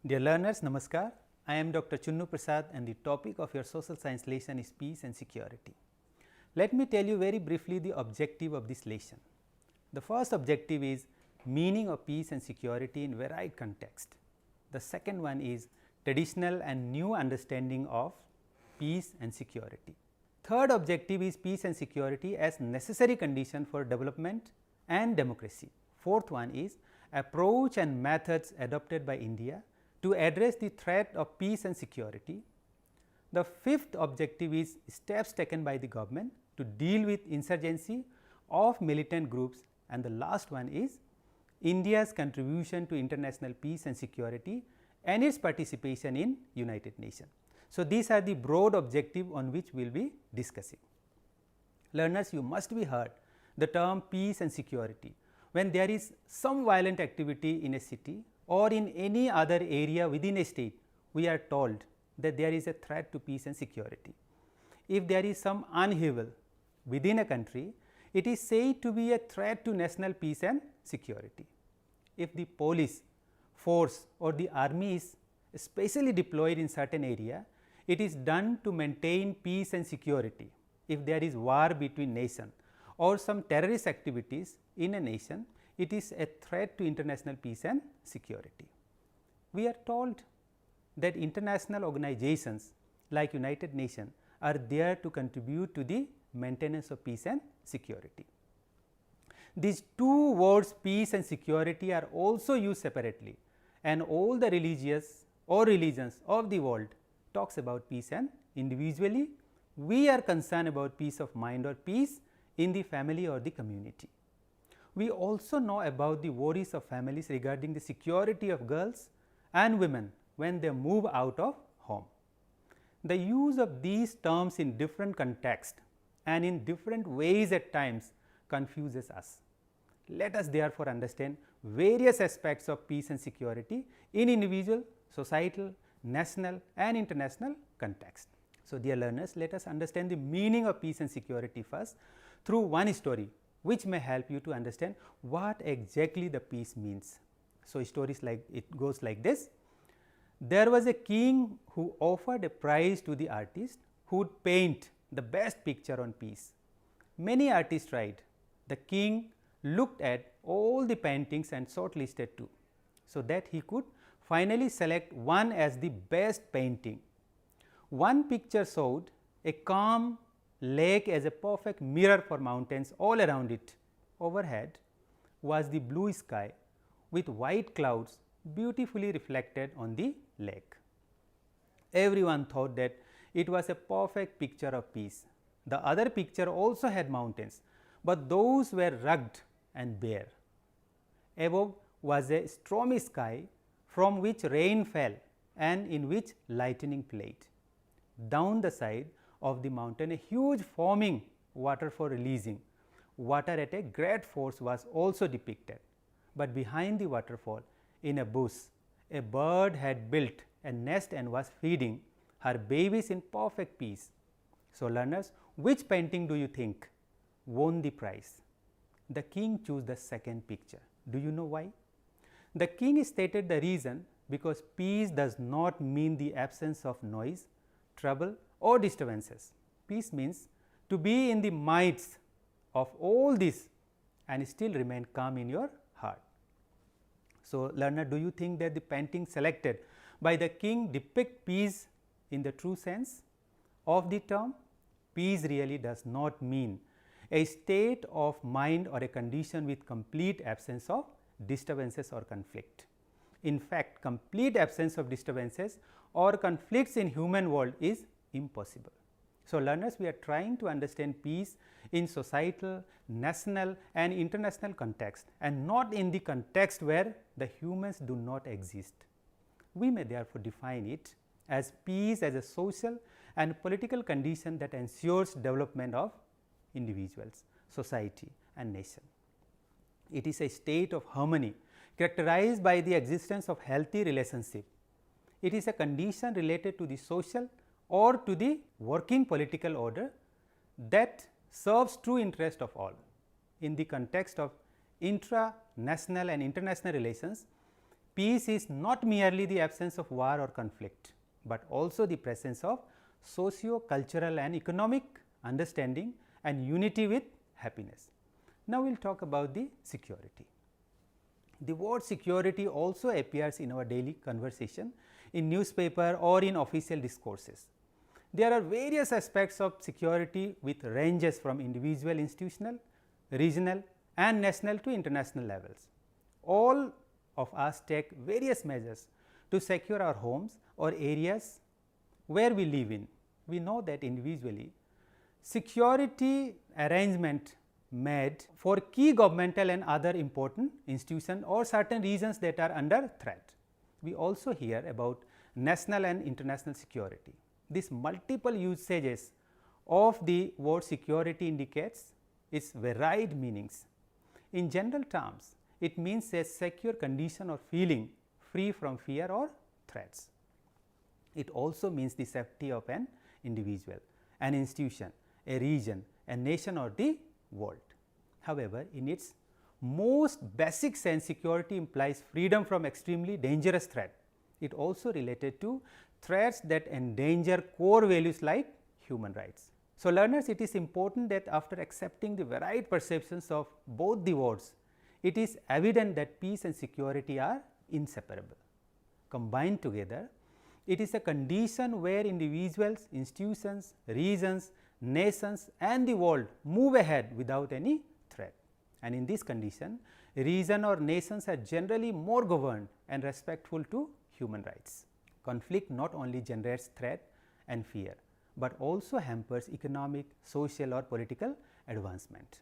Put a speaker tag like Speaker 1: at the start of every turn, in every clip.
Speaker 1: Dear learners, Namaskar. I am Dr. Chunnu Prasad and the topic of your social science lesson is peace and security. Let me tell you very briefly the objective of this lesson. The first objective is meaning of peace and security in varied context. The second one is traditional and new understanding of peace and security. Third objective is peace and security as necessary condition for development and democracy. Fourth one is approach and methods adopted by India to address the threat of peace and security. The fifth objective is steps taken by the government to deal with insurgency of militant groups, and the last one is India's contribution to international peace and security and its participation in United Nations. So, these are the broad objectives on which we will be discussing. Learners, you must be heard the term peace and security when there is some violent activity in a city or in any other area within a state. We are told that there is a threat to peace and security. If there is some upheaval within a country, it is said to be a threat to national peace and security. If the police force or the army is specially deployed in certain area, it is done to maintain peace and security. If there is war between nations or some terrorist activities in a nation, it is a threat to international peace and security. We are told that international organizations like United Nations are there to contribute to the maintenance of peace and security. These two words, peace and security, are also used separately, and all the religions of the world talks about peace, and individually we are concerned about peace of mind or peace in the family or the community. We also know about the worries of families regarding the security of girls and women when they move out of home. The use of these terms in different contexts and in different ways at times confuses us. Let us therefore understand various aspects of peace and security in individual, societal, national and international context. So, dear learners, let us understand the meaning of peace and security first through one story, which may help you to understand what exactly the peace means. So, stories like it goes like this. There was a king who offered a prize to the artist who would paint the best picture on peace. Many artists tried. The king looked at all the paintings and shortlisted two, so that he could finally select one as the best painting. One picture showed a calm lake as a perfect mirror for mountains all around it. Overhead was the blue sky with white clouds beautifully reflected on the lake. Everyone thought that it was a perfect picture of peace. The other picture also had mountains, but those were rugged and bare. Above was a stormy sky from which rain fell and in which lightning played. Down the side of the mountain, a huge foaming waterfall releasing water at a great force was also depicted, but behind the waterfall in a bush, a bird had built a nest and was feeding her babies in perfect peace. So, learners, which painting do you think won the prize? The king chose the second picture. Do you know why? The king stated the reason because peace does not mean the absence of noise, trouble or disturbances. Peace means to be in the midst of all this and still remain calm in your heart. So, learner, do you think that the painting selected by the king depict peace in the true sense of the term? Peace really does not mean a state of mind or a condition with complete absence of disturbances or conflict. In fact, complete absence of disturbances or conflicts in human world is impossible. So, learners, we are trying to understand peace in societal, national and international context, and not in the context where the humans do not exist. We may therefore define it as peace as a social and political condition that ensures development of individuals, society and nation. It is a state of harmony characterized by the existence of healthy relationship. It is a condition related to the social or to the working political order that serves true interest of all. In the context of intra-national and international relations, Peace is not merely the absence of war or conflict, but also the presence of socio-cultural and economic understanding and unity with happiness. Now, we will talk about the security. The word security also appears in our daily conversation in newspaper or in official discourses. There are various aspects of security with ranges from individual, institutional, regional and national to international levels. All of us take various measures to secure our homes or areas where we live in. We know that individually security arrangement made for key governmental and other important institutions or certain regions that are under threat. We also hear about national and international security. These multiple usages of the word security indicates its varied meanings. In general terms, it means a secure condition or feeling free from fear or threats. It also means the safety of an individual, an institution, a region, a nation or the world. However, in its most basic sense, security implies freedom from extremely dangerous threat. It also related to threats that endanger core values like human rights. So, learners, it is important that after accepting the varied perceptions of both the words, it is evident that peace and security are inseparable. Combined together, it is a condition where individuals, institutions, regions, nations and the world move ahead without any threat. And in this condition, region or nations are generally more governed and respectful to human rights. Conflict not only generates threat and fear, but also hampers economic, social or political advancement.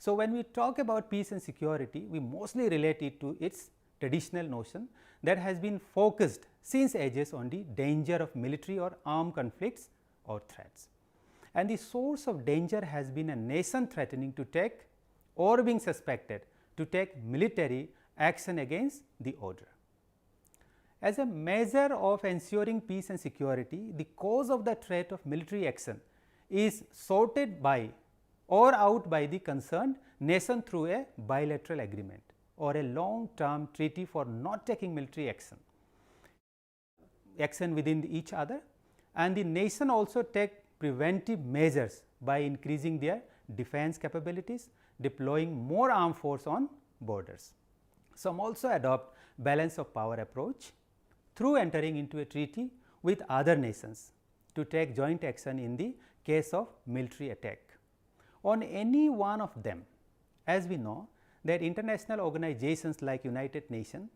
Speaker 1: So, when we talk about peace and security, we mostly relate it to its traditional notion that has been focused since ages on the danger of military or armed conflicts or threats. And the source of danger has been a nation threatening to take or being suspected to take military action against the order. As a measure of ensuring peace and security, the cause of the threat of military action is sorted by or out by the concerned nation through a bilateral agreement or a long term treaty for not taking military action within each other, and the nation also take preventive measures by increasing their defense capabilities, deploying more armed force on borders. Some also adopt balance of power approach through entering into a treaty with other nations to take joint action in the case of military attack on any one of them. As we know that international organizations like United Nations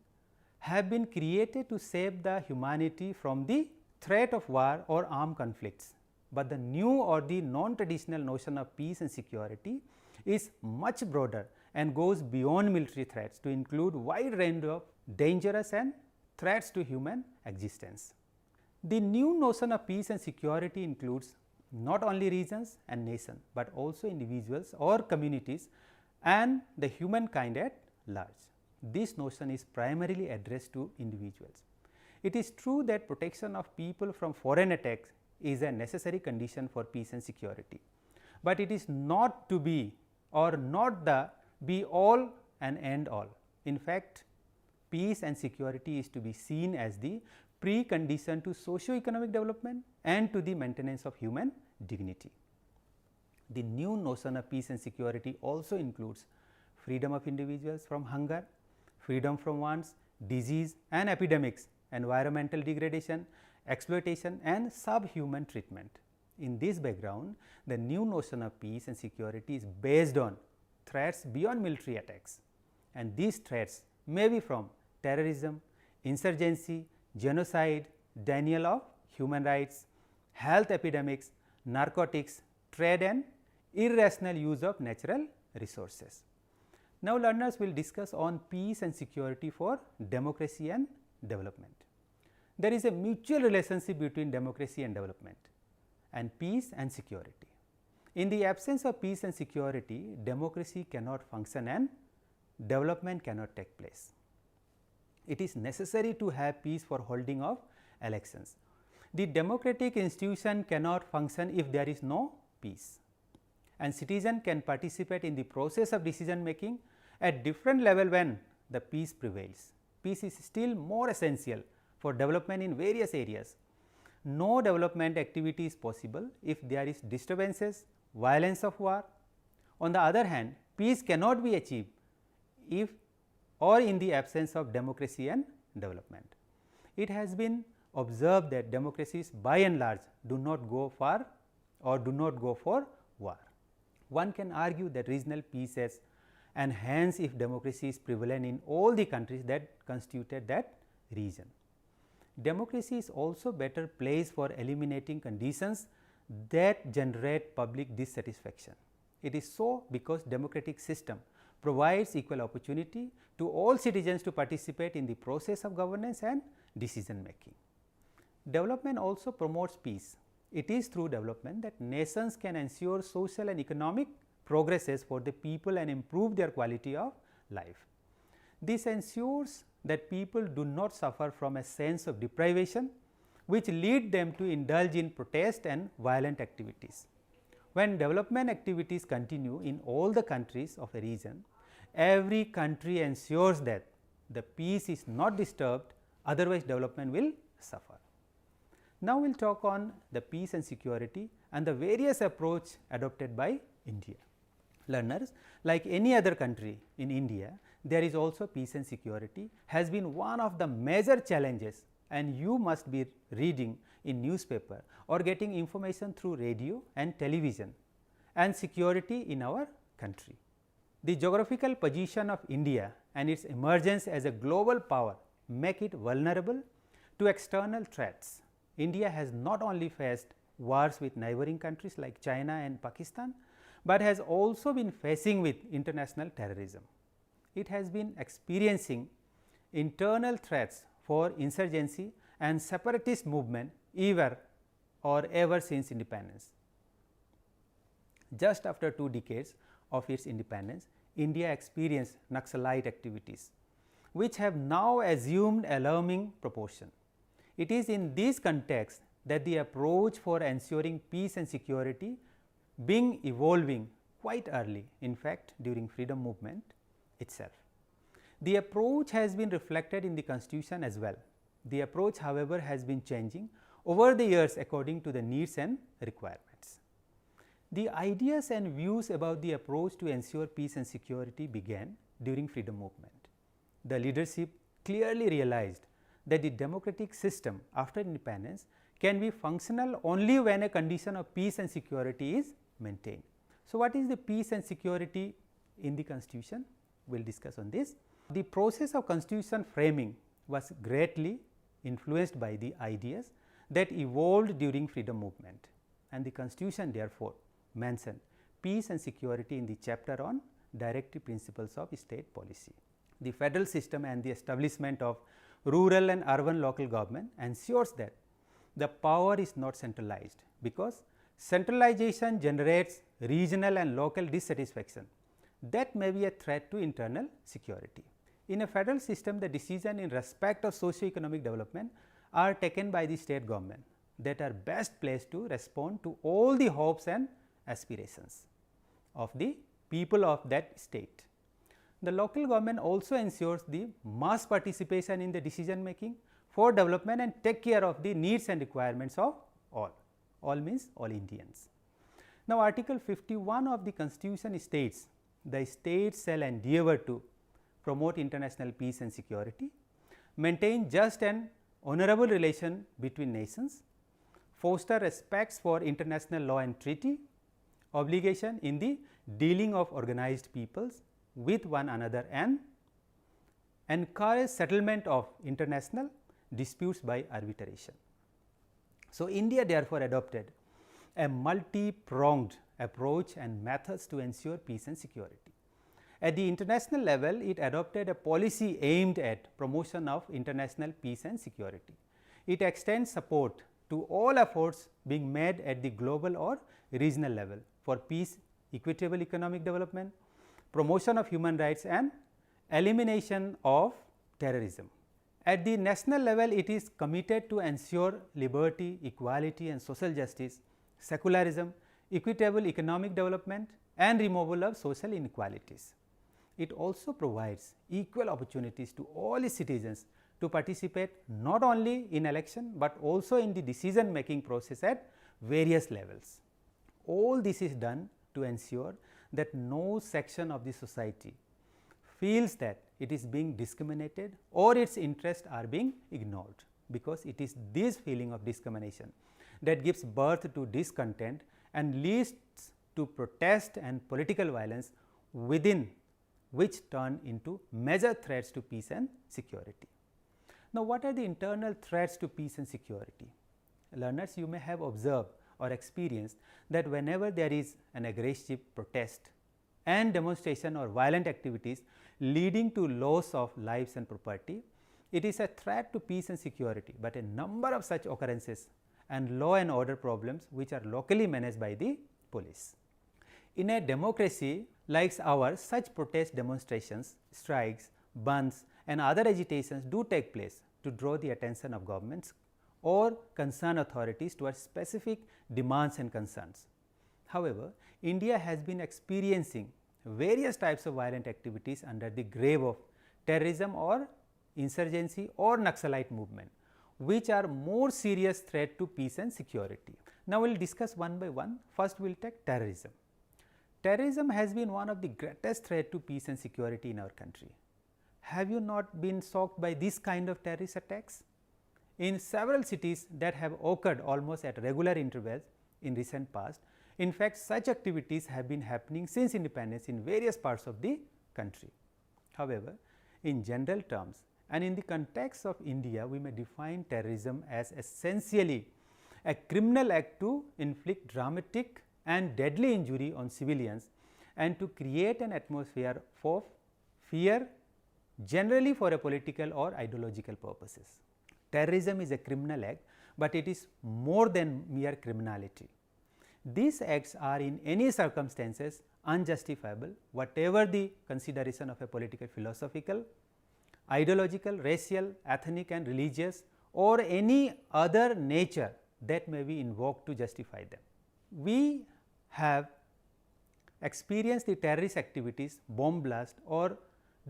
Speaker 1: have been created to save the humanity from the threat of war or armed conflicts, but the new or the non-traditional notion of peace and security is much broader and goes beyond military threats to include wide range of dangerous and threats to human existence. The new notion of peace and security includes not only regions and nations, but also individuals or communities and the humankind at large. This notion is primarily addressed to individuals. It is true that protection of people from foreign attacks is a necessary condition for peace and security, but it is not to be or not the be all and end all. In fact, peace and security is to be seen as the precondition to socio-economic development and to the maintenance of human dignity. The new notion of peace and security also includes freedom of individuals from hunger, freedom from wants, disease and epidemics, environmental degradation, exploitation and subhuman treatment. In this background, the new notion of peace and security is based on threats beyond military attacks, and these threats may be from terrorism, insurgency, genocide, denial of human rights, health epidemics, narcotics, trade and irrational use of natural resources. Now, learners will discuss on peace and security for democracy and development. There is a mutual relationship between democracy and development and peace and security. In the absence of peace and security, democracy cannot function and development cannot take place. It is necessary to have peace for holding of elections. The democratic institution cannot function if there is no peace, and citizens can participate in the process of decision making at different level when the peace prevails. peace is still more essential for development in various areas. No development activity is possible if there is disturbances, violence of war. On the other hand, peace cannot be achieved if or in the absence of democracy and development. It has been observed that democracies by and large do not go far or do not go for war. One can argue that regional peace has enhanced if democracy is prevalent in all the countries that constituted that region. Democracy is also better placed for eliminating conditions that generate public dissatisfaction. It is so because democratic system provides equal opportunity to all citizens to participate in the process of governance and decision making. Development also promotes peace. It is through development that nations can ensure social and economic progresses for the people and improve their quality of life. This ensures that people do not suffer from a sense of deprivation, which lead them to indulge in protest and violent activities. When development activities continue in all the countries of a region, every country ensures that the peace is not disturbed, otherwise development will suffer. Now, we will talk on the peace and security and the various approach adopted by India. Learners, like any other country in India, there is also peace and security has been one of the major challenges, and you must be reading in newspaper or getting information through radio and television and security in our country. The geographical position of India and its emergence as a global power make it vulnerable to external threats. India has not only faced wars with neighboring countries like China and Pakistan, but has also been facing with international terrorism. It has been experiencing internal threats for insurgency and separatist movement ever since independence. Just after 2 decades of its independence, India experienced Naxalite activities, which have now assumed alarming proportion. It is in this context that the approach for ensuring peace and security being evolving quite early, in fact, during freedom movement itself. The approach has been reflected in the constitution as well. The approach, however, has been changing over the years according to the needs and requirements. The ideas and views about the approach to ensure peace and security began during freedom movement. The leadership clearly realized that the democratic system after independence can be functional only when a condition of peace and security is maintained. So, what is the peace and security in the constitution? We will discuss on this. The process of constitution framing was greatly influenced by the ideas that evolved during freedom movement, and the constitution therefore mentioned peace and security in the chapter on directive principles of state policy. The federal system and the establishment of rural and urban local government ensures that the power is not centralized, because centralization generates regional and local dissatisfaction that may be a threat to internal security. In a federal system, the decision in respect of socio-economic development are taken by the state government that are best placed to respond to all the hopes and aspirations of the people of that state. The local government also ensures the mass participation in the decision making for development and take care of the needs and requirements of all. All means all Indians. Now, Article 51 of the Constitution states, the states shall endeavour to promote international peace and security, maintain just and honourable relation between nations, foster respects for international law and treaty, obligation in the dealing of organized peoples with one another, and encourage settlement of international disputes by arbitration. So, India therefore adopted a multi-pronged approach and methods to ensure peace and security. At the international level, it adopted a policy aimed at promotion of international peace and security. It extends support to all efforts being made at the global or regional level for peace, equitable economic development, promotion of human rights, and elimination of terrorism. At the national level, it is committed to ensure liberty, equality and social justice, secularism, equitable economic development and removal of social inequalities. it also provides equal opportunities to all its citizens to participate not only in election, but also in the decision making process at various levels. All this is done to ensure that no section of the society feels that it is being discriminated or its interests are being ignored, because it is this feeling of discrimination that gives birth to discontent and leads to protest and political violence, within which turn into major threats to peace and security. Now, what are the internal threats to peace and security? Learners, you may have observed or experienced that whenever there is an aggressive protest and demonstration or violent activities leading to loss of lives and property, it is a threat to peace and security, but a number of such occurrences and law and order problems which are locally managed by the police. In a democracy like ours, such protest demonstrations, strikes, bandhs and other agitations do take place to draw the attention of governments or concerned authorities towards specific demands and concerns. However, India has been experiencing various types of violent activities under the grave of terrorism or insurgency or Naxalite movement, which are more serious threat to peace and security. Now, we will discuss one by one. First, we will take terrorism. Terrorism has been one of the greatest threat to peace and security in our country. Have you not been shocked by this kind of terrorist attacks? In several cities that have occurred almost at regular intervals in recent past, in fact, such activities have been happening since independence in various parts of the country. However, in general terms and in the context of India, we may define terrorism as essentially a criminal act to inflict dramatic and deadly injury on civilians and to create an atmosphere of fear, generally for a political or ideological purposes. Terrorism is a criminal act, but it is more than mere criminality. These acts are in any circumstances unjustifiable, whatever the consideration of a political, philosophical, ideological, racial, ethnic and religious or any other nature that may be invoked to justify them. We have experienced the terrorist activities, bomb blast or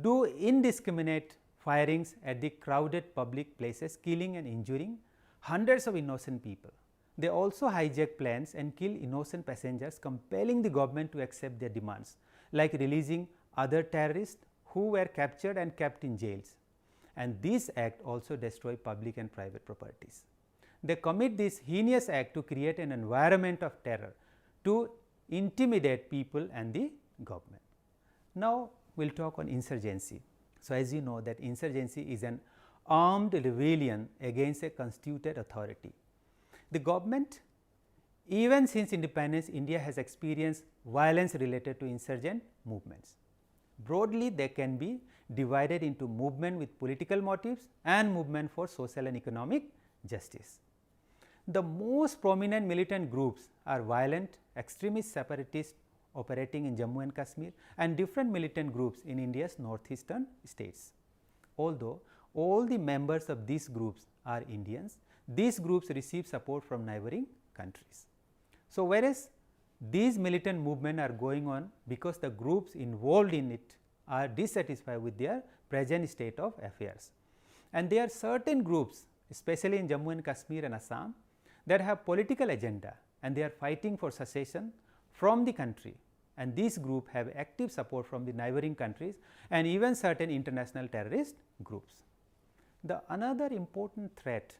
Speaker 1: do indiscriminate firings at the crowded public places, killing and injuring hundreds of innocent people. They also hijack planes and kill innocent passengers, compelling the government to accept their demands, like releasing other terrorists who were captured and kept in jails. And this act also destroy public and private properties. They commit this heinous act to create an environment of terror, to intimidate people and the government. Now, we will talk on insurgency. So, as you know that insurgency is an armed rebellion against a constituted authority. The government, even since independence, India has experienced violence related to insurgent movements. Broadly, they can be divided into movement with political motives and movement for social and economic justice. The most prominent militant groups are violent extremist separatists operating in Jammu and Kashmir and different militant groups in India's northeastern states. Although all the members of these groups are Indians, these groups receive support from neighboring countries. So, whereas these militant movements are going on because the groups involved in it are dissatisfied with their present state of affairs. And there are certain groups, especially in Jammu and Kashmir and Assam, that have political agenda and they are fighting for secession from the country, and these groups have active support from the neighboring countries and even certain international terrorist groups. The another important threat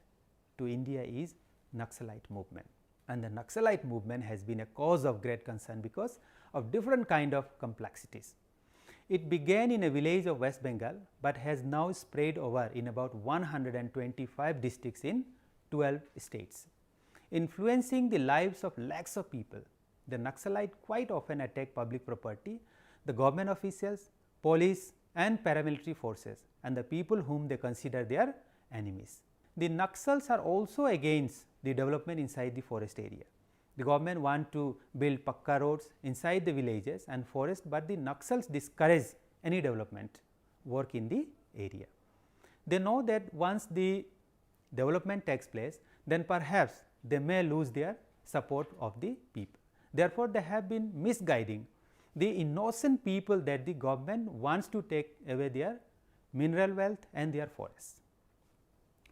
Speaker 1: to India is Naxalite movement, and the Naxalite movement has been a cause of great concern because of different kind of complexities. It began in a village of West Bengal, but has now spread over in about 125 districts in 12 states, influencing the lives of lakhs of people. The Naxalite quite often attack public property, the government officials, police and paramilitary forces and the people whom they consider their enemies. The Naxals are also against the development inside the forest area. The government want to build pakka roads inside the villages and forest, but the Naxals discourage any development work in the area. They know that once the development takes place, then perhaps they may lose their support of the people. Therefore, they have been misguiding the innocent people that the government wants to take away their mineral wealth and their forests.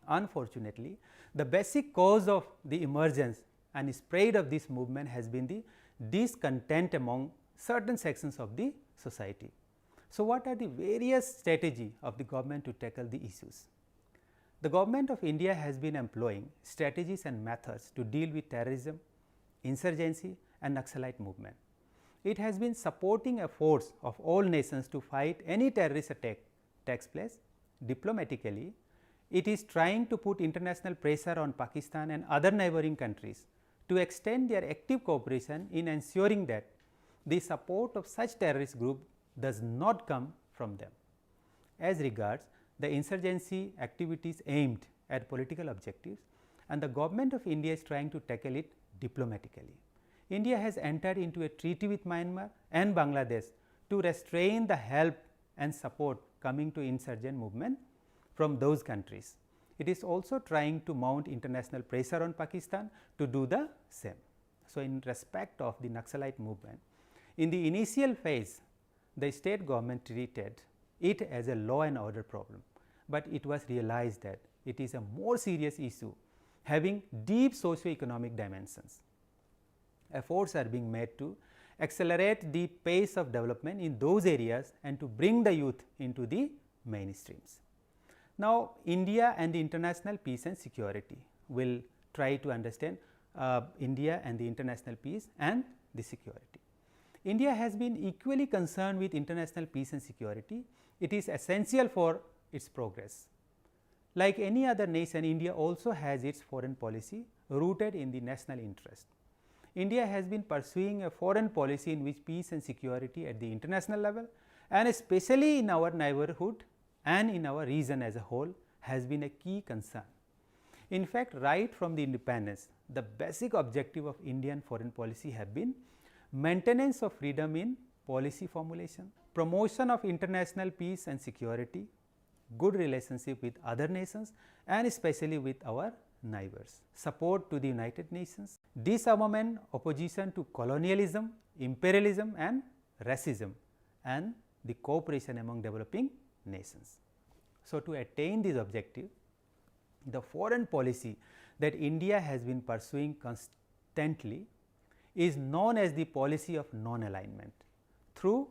Speaker 1: Unfortunately, the basic cause of the emergence and spread of this movement has been the discontent among certain sections of the society. So, what are the various strategies of the government to tackle the issues? The government of India has been employing strategies and methods to deal with terrorism, insurgency and Naxalite movement. It has been supporting efforts of all nations to fight any terrorist attack takes place diplomatically. It is trying to put international pressure on Pakistan and other neighboring countries to extend their active cooperation in ensuring that the support of such terrorist group does not come from them. As regards the insurgency activities aimed at political objectives, and the government of India is trying to tackle it diplomatically. India has entered into a treaty with Myanmar and Bangladesh to restrain the help and support coming to insurgent movement from those countries. It is also trying to mount international pressure on Pakistan to do the same. So, in respect of the Naxalite movement, in the initial phase, the state government treated it as a law and order problem, but it was realized that it is a more serious issue having deep socio-economic dimensions. Efforts are being made to accelerate the pace of development in those areas and to bring the youth into the mainstreams. Now, India and the international peace and security will try to understand India and the international peace and the security. India has been equally concerned with international peace and security. It is essential for its progress. Like any other nation, India also has its foreign policy rooted in the national interest. India has been pursuing a foreign policy in which peace and security at the international level and especially in our neighborhood and in our region as a whole has been a key concern. In fact, right from the independence, the basic objective of Indian foreign policy have been maintenance of freedom in policy formulation, promotion of international peace and security, good relationship with other nations and especially with our neighbors, support to the United Nations, disarmament, opposition to colonialism, imperialism and racism, and the cooperation among developing nations. So, to attain this objective, the foreign policy that India has been pursuing constantly is known as the policy of non-alignment. Through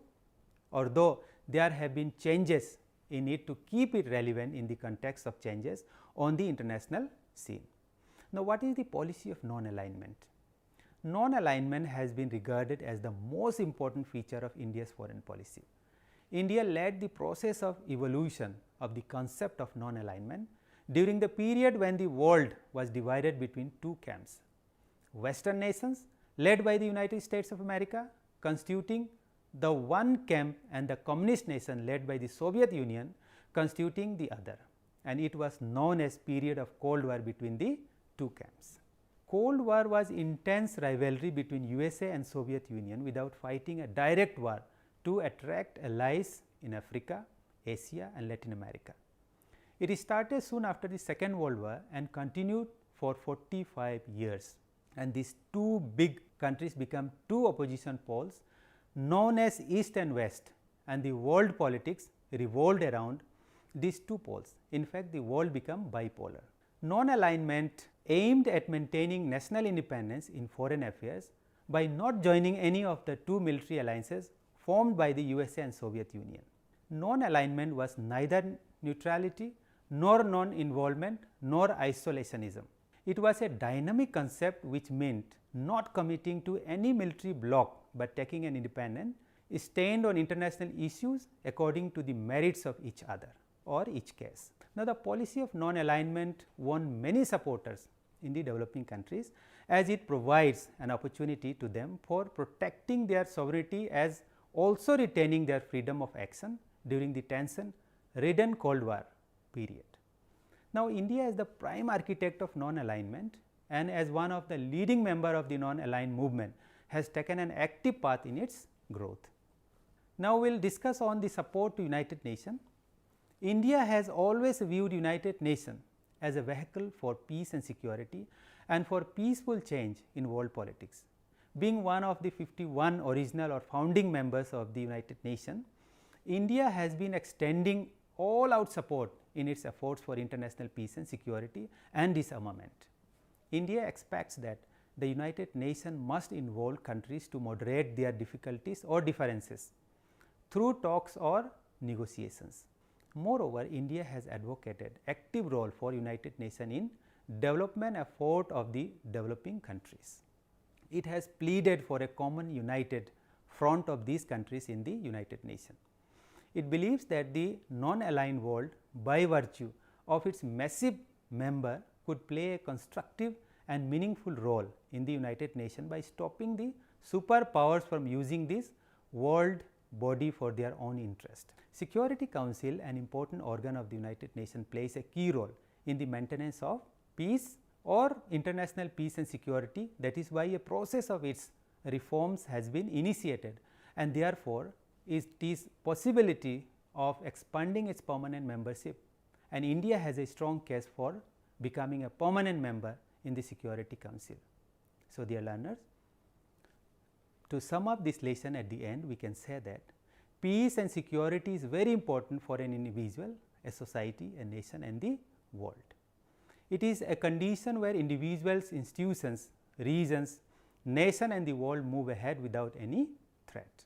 Speaker 1: or though there have been changes in it to keep it relevant in the context of changes on the international scene. Now, what is the policy of non-alignment? Non-alignment has been regarded as the most important feature of India's foreign policy. India led the process of evolution of the concept of non-alignment during the period when the world was divided between two camps: Western nations led by the United States of America constituting the one camp and the communist nation led by the Soviet Union constituting the other, and it was known as period of Cold War between the two camps. Cold War was intense rivalry between USA and Soviet Union without fighting a direct war to attract allies in Africa, Asia and Latin America. It started soon after the Second World War and continued for 45 years, and these two big countries become two opposition poles known as East and West, and the world politics revolved around these two poles. In fact, the world became bipolar. Non-alignment aimed at maintaining national independence in foreign affairs by not joining any of the two military alliances formed by the USA and Soviet Union. Non-alignment was neither neutrality nor non-involvement nor isolationism. It was a dynamic concept which meant not committing to any military bloc, but taking an independent stand on international issues according to the merits of each other or each case. Now, the policy of non-alignment won many supporters in the developing countries as it provides an opportunity to them for protecting their sovereignty as also retaining their freedom of action during the tension-ridden Cold War period. Now, India is the prime architect of non-alignment and as one of the leading member of the non-aligned movement has taken an active path in its growth. Now, we will discuss on the support to United Nations. India has always viewed United Nations as a vehicle for peace and security and for peaceful change in world politics. Being one of the 51 original or founding members of the United Nations, India has been extending all out support in its efforts for international peace and security and disarmament. India expects that the United Nations must involve countries to moderate their difficulties or differences through talks or negotiations. Moreover, India has advocated active role for United Nations in development effort of the developing countries. It has pleaded for a common united front of these countries in the United Nations. It believes that the non-aligned world, by virtue of its massive member, could play a constructive and meaningful role in the United Nations by stopping the superpowers from using this world body for their own interest. Security Council, an important organ of the United Nations, plays a key role in the maintenance of peace or international peace and security. That is why a process of its reforms has been initiated, and therefore, it is possibility of expanding its permanent membership, and India has a strong case for becoming a permanent member in the Security Council. So, dear learners, to sum up this lesson at the end, we can say that peace and security is very important for an individual, a society, a nation and the world. It is a condition where individuals, institutions, regions, nation and the world move ahead without any threat.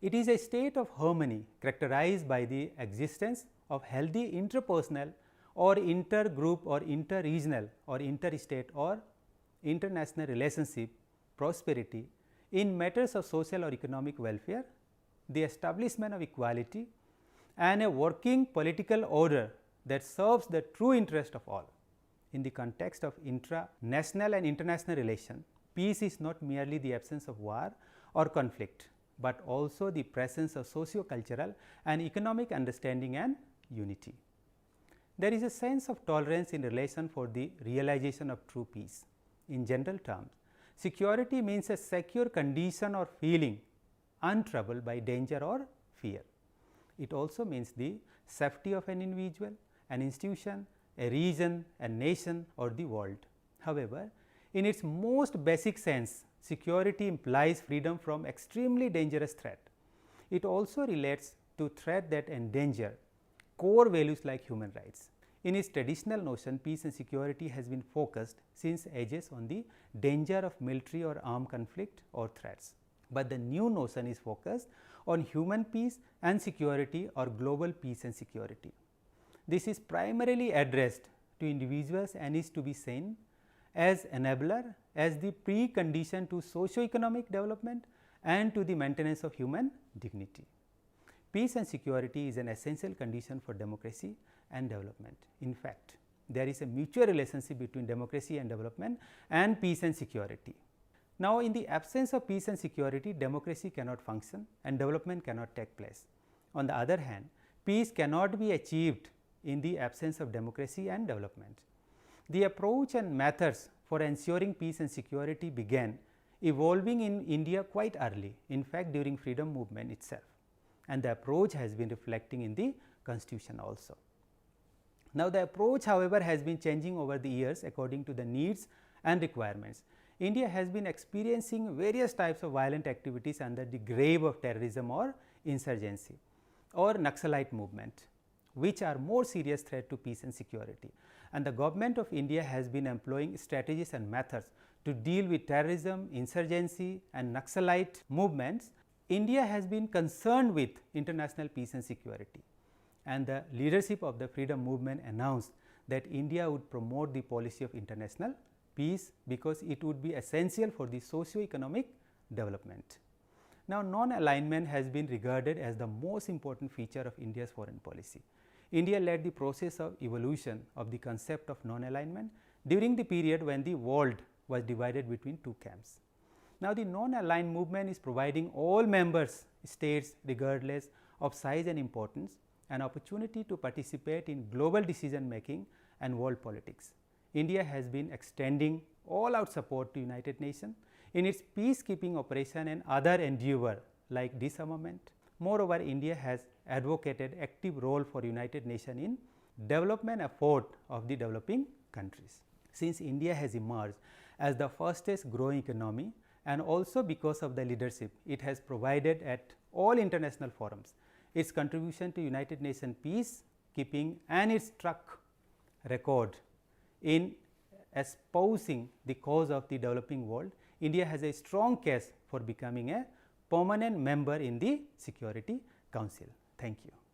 Speaker 1: It is a state of harmony characterized by the existence of healthy interpersonal or intergroup or interregional or interstate or international relationship, prosperity in matters of social or economic welfare, the establishment of equality and a working political order that serves the true interest of all. In the context of intra-national and international relations, peace is not merely the absence of war or conflict, but also the presence of socio-cultural and economic understanding and unity. There is a sense of tolerance in relation for the realization of true peace. In general terms, security means a secure condition or feeling untroubled by danger or fear. It also means the safety of an individual, an institution, a region, a nation or the world. However, in its most basic sense, security implies freedom from extremely dangerous threat. It also relates to threat that endanger core values like human rights. In its traditional notion, peace and security has been focused since ages on the danger of military or armed conflict or threats. But the new notion is focused on human peace and security or global peace and security. This is primarily addressed to individuals and is to be seen as enabler, as the precondition to socio-economic development and to the maintenance of human dignity. Peace and security is an essential condition for democracy and development. In fact, there is a mutual relationship between democracy and development and peace and security. Now, in the absence of peace and security, democracy cannot function and development cannot take place. On the other hand, peace cannot be achieved in the absence of democracy and development. The approach and methods for ensuring peace and security began evolving in India quite early, in fact during freedom movement itself, and the approach has been reflecting in the constitution also. Now, the approach however has been changing over the years according to the needs and requirements. India has been experiencing various types of violent activities under the grave of terrorism or insurgency or Naxalite movement, which are more serious threat to peace and security. And the government of India has been employing strategies and methods to deal with terrorism, insurgency and Naxalite movements. India has been concerned with international peace and security, and the leadership of the freedom movement announced that India would promote the policy of international peace because it would be essential for the socio-economic development. Now, non-alignment has been regarded as the most important feature of India's foreign policy. India led the process of evolution of the concept of non-alignment during the period when the world was divided between two camps. Now, the non-aligned movement is providing all members states, regardless of size and importance, an opportunity to participate in global decision making and world politics. India has been extending all out support to United Nations in its peacekeeping operation and other endeavor like disarmament. Moreover, India has advocated active role for United Nations in development effort of the developing countries. Since India has emerged as the fastest growing economy and also because of the leadership it has provided at all international forums. Its contribution to United Nations peacekeeping and its track record in espousing the cause of the developing world, India has a strong case for becoming a permanent member in the Security Council. Thank you.